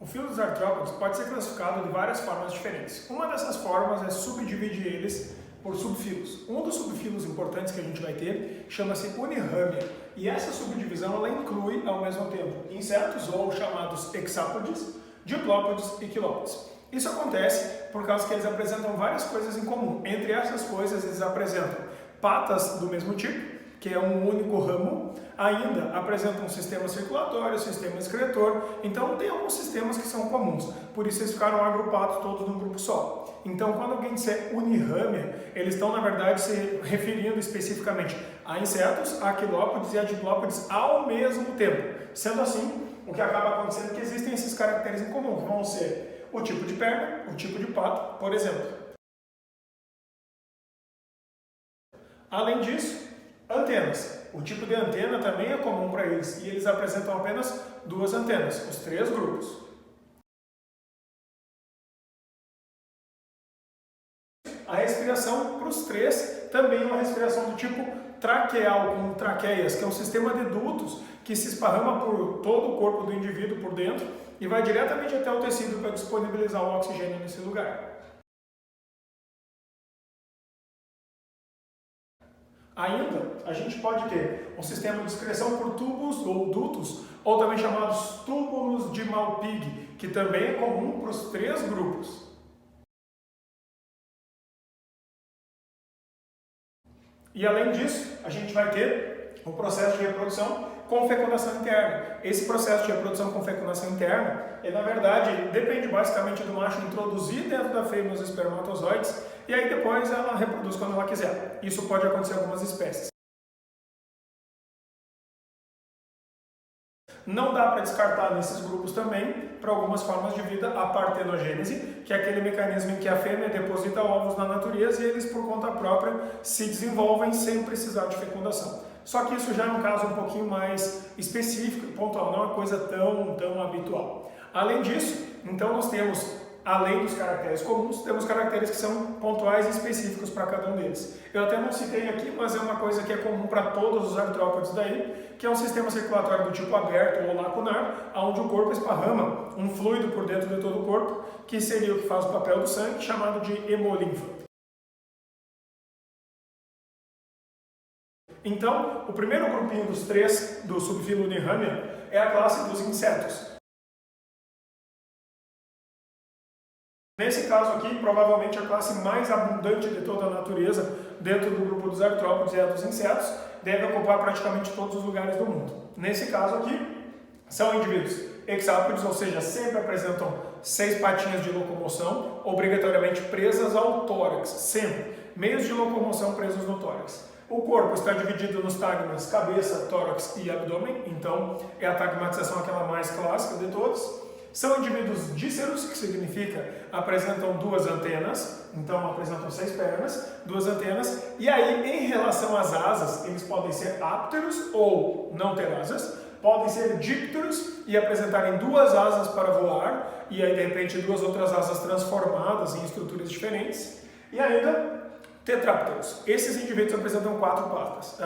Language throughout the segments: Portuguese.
filo dos artrópodes pode ser classificado de várias formas diferentes. Uma dessas formas é subdividir eles por subfilos. Um dos subfilos importantes que a gente vai ter chama-se unirâmia, e essa subdivisão ela inclui, ao mesmo tempo, insetos ou chamados hexápodes, diplópodes e quilópodes. Isso acontece por causa que eles apresentam várias coisas em comum. Entre essas coisas, eles apresentam patas do mesmo tipo, que é um único ramo, ainda apresentam um sistema circulatório, sistema excretor, então tem alguns sistemas que são comuns, por isso eles ficaram agrupados todos num grupo só. Então quando alguém disser unirâmia, eles estão na verdade se referindo especificamente a insetos, a quilópodes e a diplópodes ao mesmo tempo. Sendo assim, o que acaba acontecendo é que existem esses caracteres em comum, que vão ser o tipo de perna, o tipo de pato, por exemplo. Além disso, antenas. O tipo de antena também é comum para eles e eles apresentam apenas duas antenas, os três grupos. A respiração para os três também é uma respiração do tipo traqueal, com traqueias, que é um sistema de dutos que se esparrama por todo o corpo do indivíduo por dentro e vai diretamente até o tecido para disponibilizar o oxigênio nesse lugar. Ainda, a gente pode ter um sistema de excreção por tubos ou dutos, ou também chamados túbulos de Malpighi, que também é comum para os três grupos. E além disso, a gente vai ter o processo de reprodução com fecundação interna. Esse processo de reprodução com fecundação interna, na verdade, depende basicamente do macho introduzir dentro da fêmea os espermatozoides e aí depois ela reproduz quando ela quiser. Isso pode acontecer em algumas espécies. Não dá para descartar nesses grupos também para algumas formas de vida a partenogênese, que é aquele mecanismo em que a fêmea deposita ovos na natureza e eles por conta própria se desenvolvem sem precisar de fecundação. Só que isso já é um caso um pouquinho mais específico e pontual, não é uma coisa tão habitual. Além disso, então nós temos, além dos caracteres comuns, temos caracteres que são pontuais e específicos para cada um deles. Eu até não citei aqui, mas é uma coisa que é comum para todos os artrópodes daí, que é um sistema circulatório do tipo aberto ou lacunar, onde o corpo esparrama um fluido por dentro de todo o corpo, que seria o que faz o papel do sangue, chamado de hemolinfa. Então, o primeiro grupinho dos três do subfilo Unirâmia é a classe dos insetos. Nesse caso aqui, provavelmente a classe mais abundante de toda a natureza dentro do grupo dos artrópodes é a dos insetos, deve ocupar praticamente todos os lugares do mundo. Nesse caso aqui, são indivíduos hexápodes, ou seja, sempre apresentam 6 patinhas de locomoção, obrigatoriamente presas ao tórax, sempre, meios de locomoção presos no tórax. O corpo está dividido nos tagmas cabeça, tórax e abdômen, então é a tagmatização aquela mais clássica de todos. São indivíduos díceros, que significa apresentam duas antenas, então apresentam 6 pernas, 2 antenas, e aí em relação às asas, eles podem ser ápteros ou não ter asas, podem ser dípteros e apresentarem 2 asas para voar, e aí de repente 2 outras asas transformadas em estruturas diferentes, e ainda tetrápteros. Esses indivíduos apresentam 4 asas,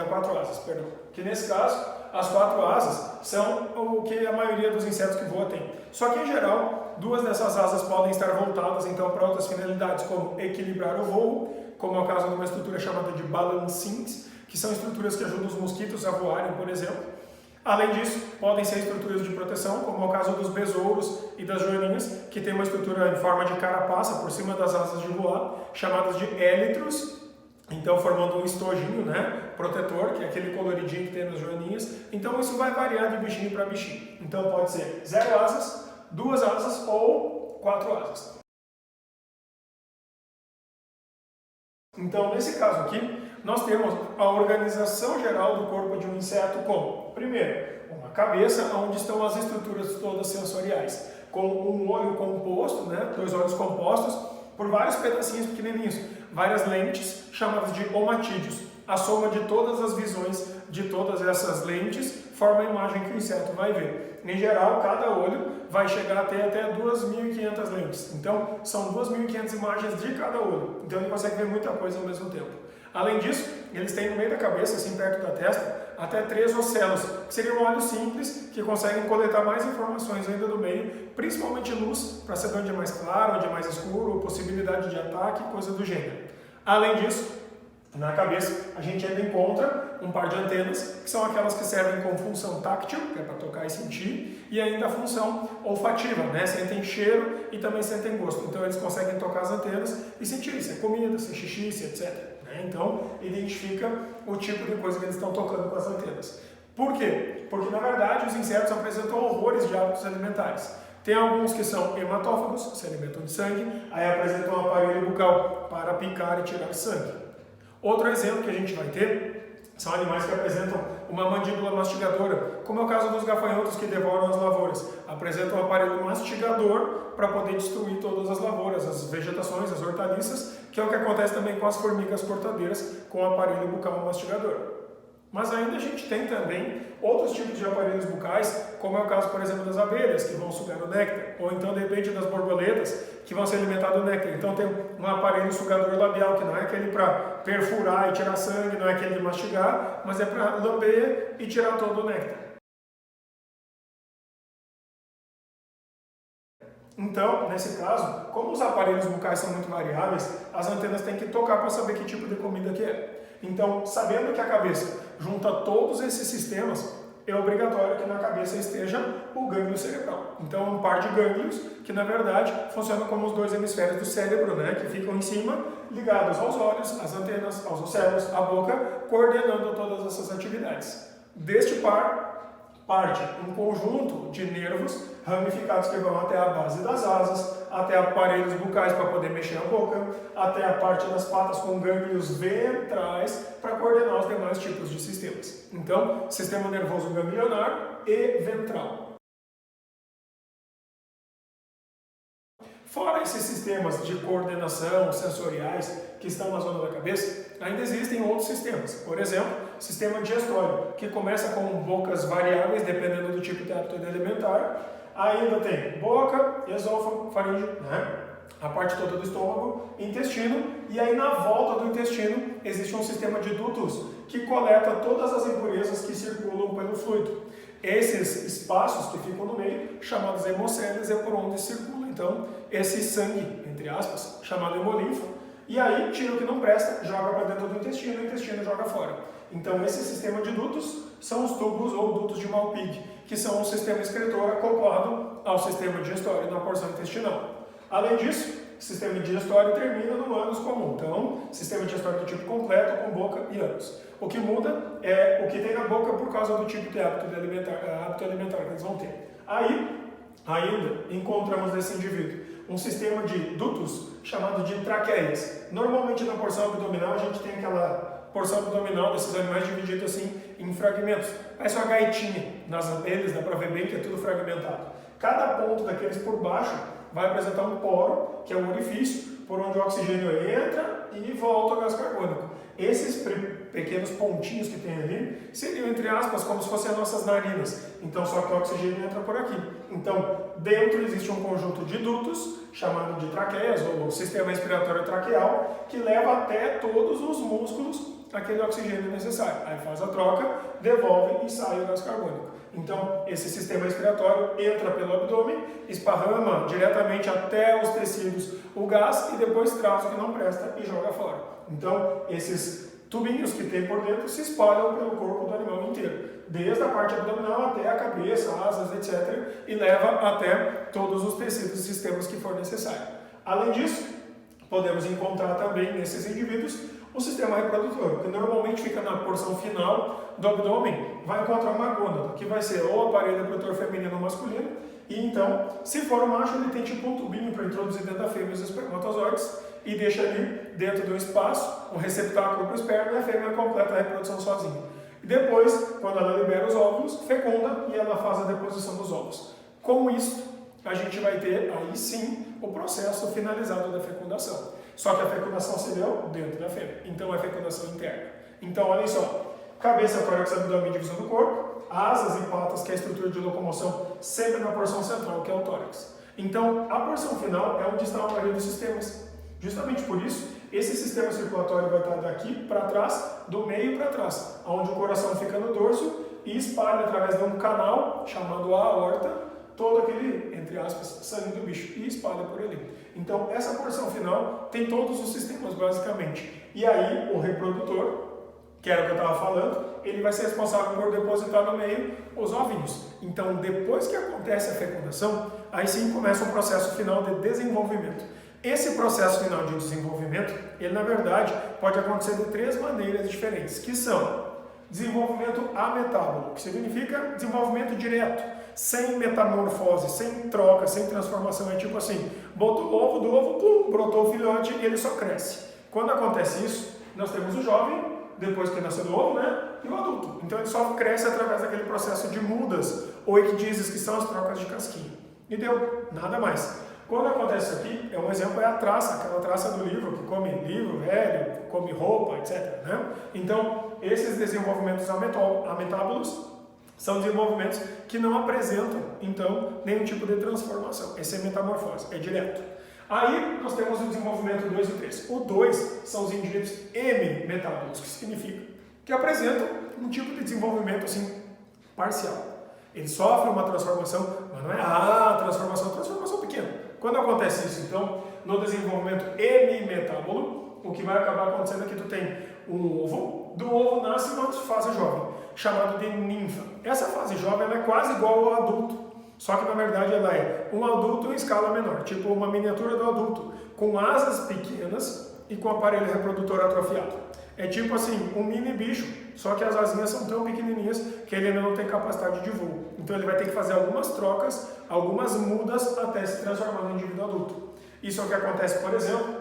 que nesse caso as 4 asas são o que a maioria dos insetos que voam tem. Só que, em geral, 2 dessas asas podem estar voltadas então para outras finalidades, como equilibrar o voo, como é o caso de uma estrutura chamada de balancins, que são estruturas que ajudam os mosquitos a voarem, por exemplo. Além disso, podem ser estruturas de proteção, como é o caso dos besouros e das joaninhas, que tem uma estrutura em forma de carapaça por cima das asas de voar, chamadas de élitros, então formando um estojinho, né, protetor, que é aquele coloridinho que tem nas joaninhas. Então isso vai variar de bichinho para bichinho. Então pode ser 0 asas, 2 asas ou 4 asas. Então nesse caso aqui, nós temos a organização geral do corpo de um inseto como, primeiro, uma cabeça onde estão as estruturas todas sensoriais, com um olho composto, né, 2 olhos compostos, por vários pedacinhos pequenininhos, várias lentes chamadas de omatídeos. A soma de todas as visões de todas essas lentes forma a imagem que o inseto vai ver. Em geral, cada olho vai chegar até 2.500 lentes. Então, são 2.500 imagens de cada olho. Então, ele consegue ver muita coisa ao mesmo tempo. Além disso, eles têm no meio da cabeça, assim perto da testa, até 3 ocelos, que seriam olhos simples que conseguem coletar mais informações ainda do meio, principalmente luz, para saber onde é mais claro, onde é mais escuro, possibilidade de ataque, coisa do gênero. Além disso, na cabeça a gente ainda encontra um par de antenas, que são aquelas que servem com função táctil, que é para tocar e sentir, e ainda a função olfativa, né? Sentem cheiro e também sentem gosto. Então eles conseguem tocar as antenas e sentir se é comida, se é xixi, se é etc. Né? Então identifica o tipo de coisa que eles estão tocando com as antenas. Por quê? Porque na verdade os insetos apresentam horrores de hábitos alimentares. Tem alguns que são hematófagos, se alimentam de sangue, aí apresentam um aparelho bucal para picar e tirar sangue. Outro exemplo que a gente vai ter são animais que apresentam uma mandíbula mastigadora, como é o caso dos gafanhotos que devoram as lavouras. Apresentam um aparelho mastigador para poder destruir todas as lavouras, as vegetações, as hortaliças, que é o que acontece também com as formigas cortadeiras com o aparelho bucal mastigador. Mas ainda a gente tem também outros tipos de aparelhos bucais, como é o caso, por exemplo, das abelhas, que vão sugar o néctar, ou então, de repente, das borboletas, que vão se alimentar do néctar. Então tem um aparelho sugador labial, que não é aquele para perfurar e tirar sangue, não é aquele de mastigar, mas é para lamber e tirar todo o néctar. Então, nesse caso, como os aparelhos bucais são muito variáveis, as antenas têm que tocar para saber que tipo de comida que é. Então, sabendo que a cabeça junta todos esses sistemas, é obrigatório que na cabeça esteja o gânglio cerebral. Então, um par de gânglios que, na verdade, funcionam como os 2 hemisférios do cérebro, né, que ficam em cima, ligados aos olhos, às antenas, aos ocelos, à boca, coordenando todas essas atividades. Deste par, parte um conjunto de nervos ramificados que vão até a base das asas, até aparelhos bucais para poder mexer a boca, até a parte das patas com gânglios ventrais para coordenar os demais tipos de sistemas. Então, sistema nervoso ganglionar e ventral. Fora esses sistemas de coordenação sensoriais que estão na zona da cabeça, ainda existem outros sistemas. Por exemplo, sistema digestório, que começa com bocas variáveis, dependendo do tipo de hábito alimentar. Ainda tem boca, esôfago, faringe, né? A parte toda do estômago, intestino, e aí na volta do intestino existe um sistema de dutos que coleta todas as impurezas que circulam pelo fluido. Esses espaços que ficam no meio, chamados hemocélios, é por onde circula então esse sangue, entre aspas, chamado hemolinfo, e aí tira o que não presta, joga para dentro do intestino e o intestino joga fora. Então esse sistema de dutos são os tubos ou dutos de Malpighi, que são um sistema excretor acoplado ao sistema digestório na porção intestinal. Além disso, o sistema digestório termina no ânus comum. Então, sistema digestório do tipo completo, com boca e ânus. O que muda é o que tem na boca por causa do tipo de hábito alimentar que eles vão ter. Aí, ainda encontramos nesse indivíduo um sistema de dutos chamado de traqueias. Normalmente na porção abdominal a gente tem aquela porção abdominal desses animais dividida assim em fragmentos. Parece uma gaitinha. Nas abelhas dá para ver bem que é tudo fragmentado. Cada ponto daqueles por baixo vai apresentar um poro, que é um orifício, por onde o oxigênio entra e volta ao gás carbônico. Esses pequenos pontinhos que tem ali seriam, entre aspas, como se fossem as nossas narinas. Então, só que o oxigênio entra por aqui. Então, dentro existe um conjunto de dutos, chamado de traqueias, ou sistema respiratório traqueal, que leva até todos os músculos aquele oxigênio necessário. Aí faz a troca, devolve e sai o gás carbônico. Então, esse sistema respiratório entra pelo abdômen, esparrama diretamente até os tecidos o gás e depois traz o que não presta e joga fora. Então, esses tubinhos que tem por dentro se espalham pelo corpo do animal inteiro, desde a parte abdominal até a cabeça, asas, etc., e leva até todos os tecidos e sistemas que for necessário. Além disso, podemos encontrar também nesses indivíduos o sistema reprodutor, que normalmente fica na porção final do abdômen, vai encontrar uma gônada, que vai ser ou aparelho reprodutor feminino ou masculino, e então, se for um macho, ele tem tipo um tubinho para introduzir dentro da fêmea os espermatozoides e deixa ali dentro do espaço um receptáculo para o esperma e a fêmea completa a reprodução sozinha. E depois, quando ela libera os óvulos, fecunda e ela faz a deposição dos ovos. Com isso, a gente vai ter aí sim o processo finalizado da fecundação. Só que a fecundação se deu dentro da fêmea, então é fecundação interna. Então, olhem só, cabeça, tórax, abdômen e divisão do corpo, asas e patas, que é a estrutura de locomoção, sempre na porção central, que é o tórax. Então, a porção final é onde está a maioria dos sistemas. Justamente por isso, esse sistema circulatório vai estar daqui para trás do meio para trás, onde o coração fica no dorso e espalha através de um canal chamado a aorta todo aquele, entre aspas, sangue do bicho e espalha por ali. Então essa porção final tem todos os sistemas basicamente. E aí o reprodutor, que era o que eu estava falando, ele vai ser responsável por depositar no meio os ovinhos. Então depois que acontece a fecundação, aí sim começa o processo final de desenvolvimento. Esse processo final de desenvolvimento, ele na verdade pode acontecer de 3 maneiras diferentes, que são desenvolvimento ametábolo, que significa desenvolvimento direto, sem metamorfose, sem troca, sem transformação. É tipo assim, botou o ovo, do ovo, pum, brotou o filhote e ele só cresce. Quando acontece isso, nós temos o jovem, depois que nasceu do ovo, né, e o adulto. Então ele só cresce através daquele processo de mudas, ou equidizes, que são as trocas de casquinha. E deu, nada mais. Quando acontece isso aqui, um exemplo é a traça, aquela traça do livro, que come livro velho, come roupa, etc. Né? Então, esses desenvolvimentos ametábolos são desenvolvimentos que não apresentam, então, nenhum tipo de transformação. Esse é metamorfose, é direto. Aí, nós temos o desenvolvimento 2 e 3. O 2 são os indivíduos hemimetábolos, que significa que apresentam um tipo de desenvolvimento, assim, parcial. Ele sofre uma transformação, mas não é transformação pequena. Quando acontece isso, então, no desenvolvimento hemimetábolo, o que vai acabar acontecendo é que tu tem um ovo, do ovo nasce uma fase jovem, chamada de ninfa. Essa fase jovem ela é quase igual ao adulto, só que na verdade ela é um adulto em escala menor, tipo uma miniatura do adulto, com asas pequenas e com aparelho reprodutor atrofiado. É tipo assim, um mini bicho, só que as asinhas são tão pequenininhas que ele ainda não tem capacidade de voo. Então ele vai ter que fazer algumas trocas, algumas mudas até se transformar no indivíduo adulto. Isso é o que acontece, por exemplo,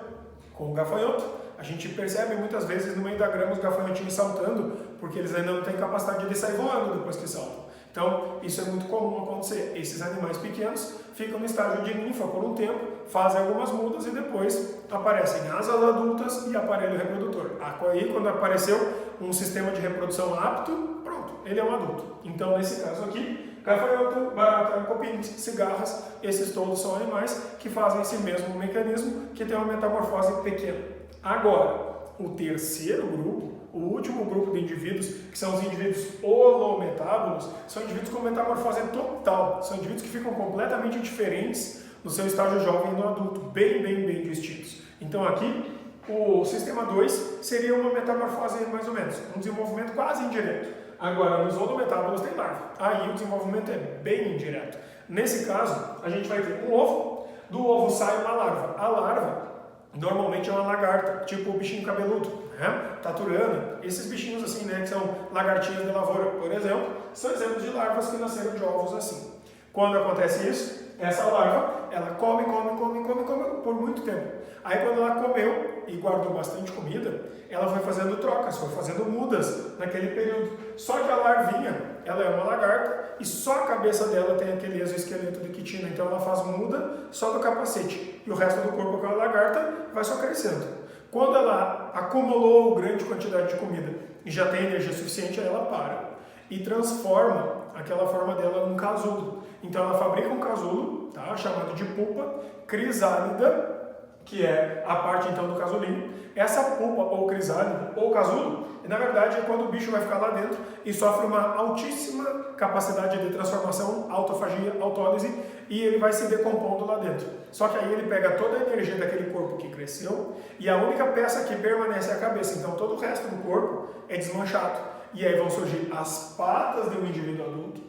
com o gafanhoto. A gente percebe muitas vezes no meio da grama os gafanhotinhos saltando, porque eles ainda não têm capacidade de sair voando depois que saltam. Então, isso é muito comum acontecer. Esses animais pequenos ficam no estágio de ninfa por um tempo, fazem algumas mudas e depois aparecem asas adultas e aparelho reprodutor. Aí, quando apareceu um sistema de reprodução apto, pronto, ele é um adulto. Então, nesse caso aqui, gafanhoto, barata, cupins, cigarras, esses todos são animais que fazem esse mesmo mecanismo, que tem uma metamorfose pequena. Agora, o terceiro grupo, o último grupo de indivíduos, que são os indivíduos holometábolos, são indivíduos com metamorfose total, são indivíduos que ficam completamente diferentes no seu estágio jovem e no adulto, bem distintos. Então aqui, o sistema 2 seria uma metamorfose mais ou menos, um desenvolvimento quase indireto. Agora, nos holometábolos tem larva, aí o desenvolvimento é bem indireto. Nesse caso, a gente vai ter um ovo, do ovo sai uma larva. A larva normalmente é uma lagarta, tipo o bichinho cabeludo, né? Taturana, esses bichinhos assim, né, que são lagartinhas de lavoura, por exemplo, são exemplos de larvas que nasceram de ovos assim. Quando acontece isso, essa larva, ela come por muito tempo. Aí quando ela comeu e guardou bastante comida, ela foi fazendo trocas, foi fazendo mudas naquele período. Só que a larvinha, ela é uma lagarta e só a cabeça dela tem aquele exoesqueleto de quitina, então ela faz muda só do capacete. E o resto do corpo daquela lagarta vai só crescendo. Quando ela acumulou grande quantidade de comida e já tem energia suficiente, aí ela para e transforma aquela forma dela num casulo. Então ela fabrica um casulo, tá, chamado de pupa crisálida, que é a parte então do casulinho. Essa pupa ou crisálida ou casulo, na verdade é quando o bicho vai ficar lá dentro e sofre uma altíssima capacidade de transformação, autofagia, autólise, e ele vai se decompondo lá dentro. Só que aí ele pega toda a energia daquele corpo que cresceu e a única peça que permanece é a cabeça. Então todo o resto do corpo é desmanchado. E aí vão surgir as patas de um indivíduo adulto.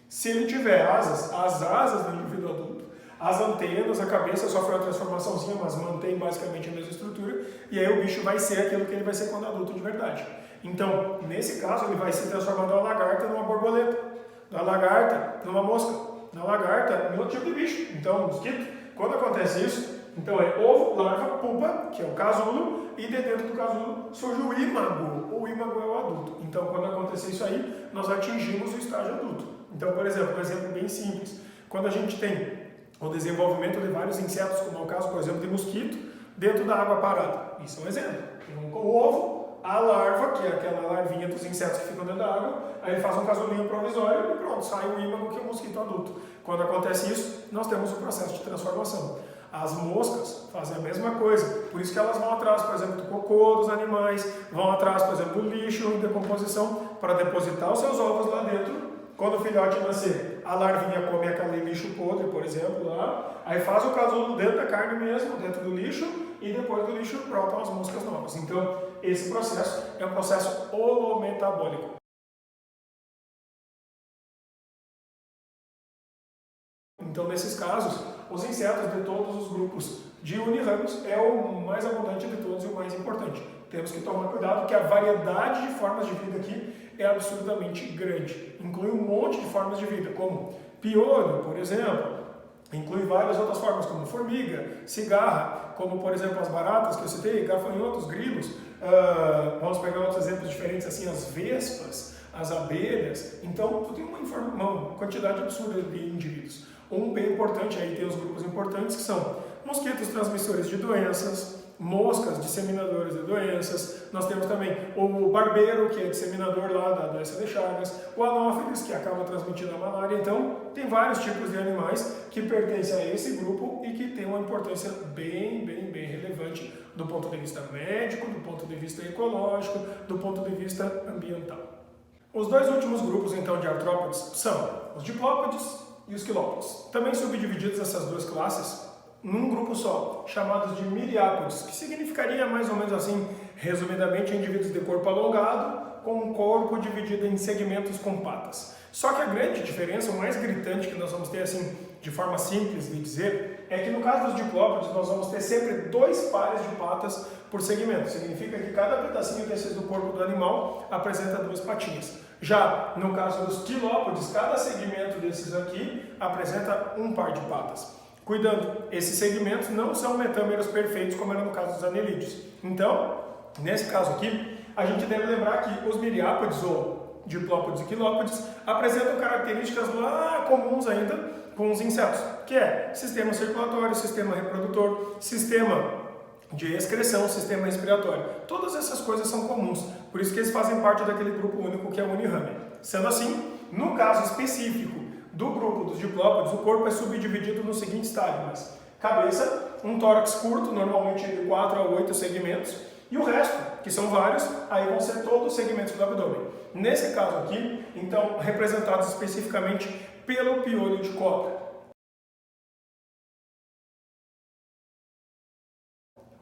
Se ele tiver asas, as asas do indivíduo adulto. As antenas, a cabeça sofre uma transformaçãozinha, mas mantém basicamente a mesma estrutura. E aí o bicho vai ser aquilo que ele vai ser quando adulto de verdade. Então, nesse caso, ele vai se transformar da lagarta numa borboleta, da lagarta numa mosca, da lagarta em outro tipo de bicho. Então, mosquito. Quando acontece isso, então é ovo, larva, pupa, que é o casulo, e de dentro do casulo surge o ímago. O ímago é o adulto. Então, quando acontecer isso aí, nós atingimos o estágio adulto. Então, por exemplo, um exemplo bem simples. Quando a gente tem o desenvolvimento de vários insetos, como é o caso, por exemplo, de mosquito, dentro da água parada. Isso é um exemplo. O ovo, a larva, que é aquela larvinha dos insetos que ficam dentro da água, aí ele faz um casulinho provisório e pronto, sai o ímago, que é o mosquito adulto. Quando acontece isso, nós temos o processo de transformação. As moscas fazem a mesma coisa, por isso que elas vão atrás, por exemplo, do cocô dos animais, vão atrás, por exemplo, do lixo em decomposição para depositar os seus ovos lá dentro. Quando o filhote nascer, a larvinha come aquele lixo podre, por exemplo, lá, aí faz o casulo dentro da carne mesmo, dentro do lixo, e depois do lixo brotam as moscas novas. Então, esse processo é um processo holometabólico. Então, nesses casos, os insetos de todos os grupos de uniramos é o mais abundante de todos e o mais importante. Temos que tomar cuidado porque a variedade de formas de vida aqui é absurdamente grande. Inclui um monte de formas de vida, como piolho, por exemplo. Inclui várias outras formas, como formiga, cigarra, como, por exemplo, as baratas que eu citei, gafanhotos, grilos. Vamos pegar outros exemplos diferentes, assim, as vespas, as abelhas. Então, tu tem uma quantidade absurda de indivíduos. Um bem importante, aí tem os grupos importantes, que são mosquitos transmissores de doenças, moscas disseminadoras de doenças, nós temos também o barbeiro, que é disseminador lá da doença de Chagas, o anófilis, que acaba transmitindo a malária. Então, tem vários tipos de animais que pertencem a esse grupo e que tem uma importância bem relevante do ponto de vista médico, do ponto de vista ecológico, do ponto de vista ambiental. Os dois últimos grupos, então, de artrópodes são os diplópodes e os quilópodes. Também subdivididos essas duas classes num grupo só, chamados de miriápodes, que significaria mais ou menos assim, resumidamente, indivíduos de corpo alongado, com um corpo dividido em segmentos com patas. Só que a grande diferença, o mais gritante que nós vamos ter, assim, de forma simples de dizer, é que no caso dos diplópodes nós vamos ter sempre 2 pares de patas por segmento. Significa que cada pedacinho desses do corpo do animal apresenta 2 patinhas. Já no caso dos quilópodes, cada segmento desses aqui apresenta um par de patas. Cuidando, esses segmentos não são metâmeros perfeitos, como era no caso dos anelídeos. Então, nesse caso aqui, a gente deve lembrar que os miriápodes, ou diplópodes e quilópodes, apresentam características lá comuns ainda com os insetos, que é sistema circulatório, sistema reprodutor, sistema de excreção, sistema respiratório. Todas essas coisas são comuns, por isso que eles fazem parte daquele grupo único que é o unirame. Sendo assim, no caso específico do grupo dos diplópodes, o corpo é subdividido nos seguintes estágios: cabeça, um tórax curto, normalmente de 4 a 8 segmentos, e o resto, que são vários, aí vão ser todos os segmentos do abdômen. Nesse caso aqui, então, representados especificamente pelo piolho de cobra.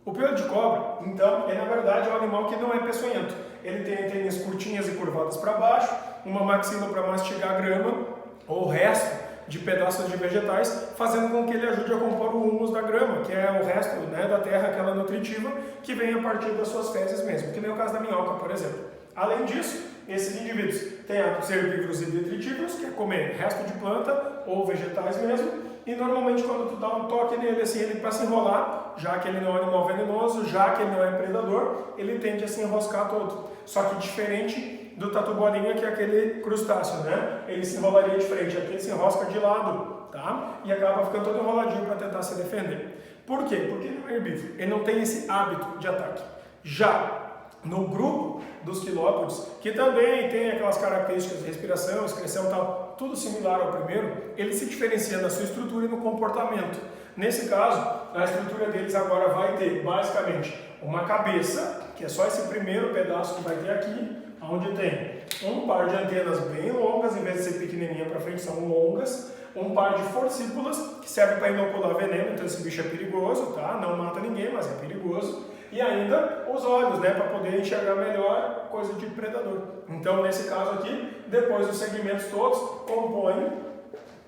O piolho de cobra, então, na verdade é um animal que não é peçonhento. Ele tem antenas curtinhas e curvadas para baixo, uma maxila para mastigar grama, ou o resto de pedaços de vegetais, fazendo com que ele ajude a compor o humus da grama, que é o resto, né, da terra, aquela nutritiva, que vem a partir das suas fezes mesmo, que nem o caso da minhoca, por exemplo. Além disso, esses indivíduos têm hábitos herbívoros e detritívoros, que é comer resto de planta ou vegetais mesmo, e normalmente quando tu dá um toque nele, assim, ele para se enrolar, já que ele não é um animal venenoso, já que ele não é predador, ele tende a se enroscar todo. Só que diferente do tatu-bolinha, que é aquele crustáceo, né? Ele se enrolaria de frente, aqui ele se enrosca de lado, tá? E acaba ficando todo enroladinho para tentar se defender. Por quê? Porque ele não é herbívoro, ele não tem esse hábito de ataque. Já no grupo dos quilópodes, que também tem aquelas características de respiração, excreção e tal, tudo similar ao primeiro, ele se diferencia na sua estrutura e no comportamento. Nesse caso, a estrutura deles agora vai ter, basicamente, uma cabeça, que é só esse primeiro pedaço que vai ter aqui, onde tem um par de antenas bem longas, em vez de ser pequenininha para frente, são longas, um par de forcípulas, que serve para inocular veneno, então esse bicho é perigoso, tá? Não mata ninguém, mas é perigoso. E ainda os olhos, né, para poder enxergar melhor coisa de predador. Então, nesse caso aqui, depois os segmentos todos compõem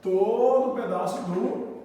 todo o pedaço do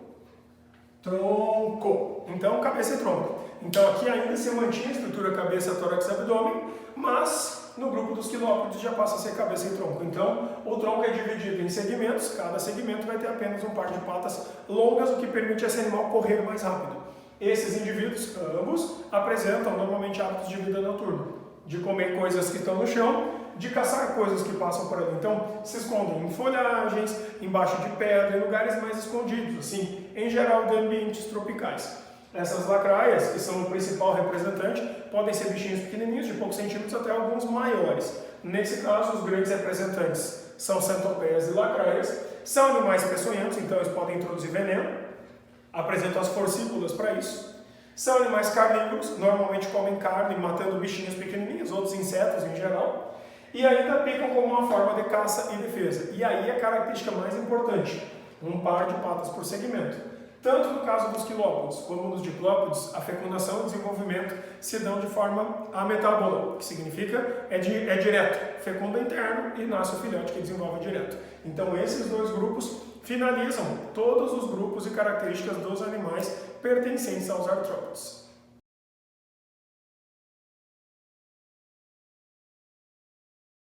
tronco. Então, cabeça e tronco. Então, aqui ainda se mantinha a estrutura cabeça, tórax e abdômen, mas no grupo dos quilópodes já passa a ser cabeça e tronco. Então, o tronco é dividido em segmentos, cada segmento vai ter apenas um par de patas longas, o que permite a esse animal correr mais rápido. Esses indivíduos, ambos, apresentam normalmente hábitos de vida noturno, de comer coisas que estão no chão, de caçar coisas que passam por ali. Então, se escondem em folhagens, embaixo de pedra, em lugares mais escondidos, assim, em geral de ambientes tropicais. Essas lacraias, que são o principal representante, podem ser bichinhos pequenininhos, de poucos centímetros até alguns maiores. Nesse caso, os grandes representantes são centopeias e lacraias. São animais peçonhentos, então eles podem introduzir veneno. apresentam as forcículas para isso. São animais carnívoros, normalmente comem carne, matando bichinhos pequenininhos, outros insetos em geral, e ainda picam como uma forma de caça e defesa. E aí a característica mais importante, um par de patas por segmento. Tanto no caso dos quilópodes como nos diplópodes, a fecundação e o desenvolvimento se dão de forma ametábola, que significa é direto, fecunda interno e nasce o filhote que desenvolve direto. Então esses dois grupos finalizam todos os grupos e características dos animais pertencentes aos artrópodes.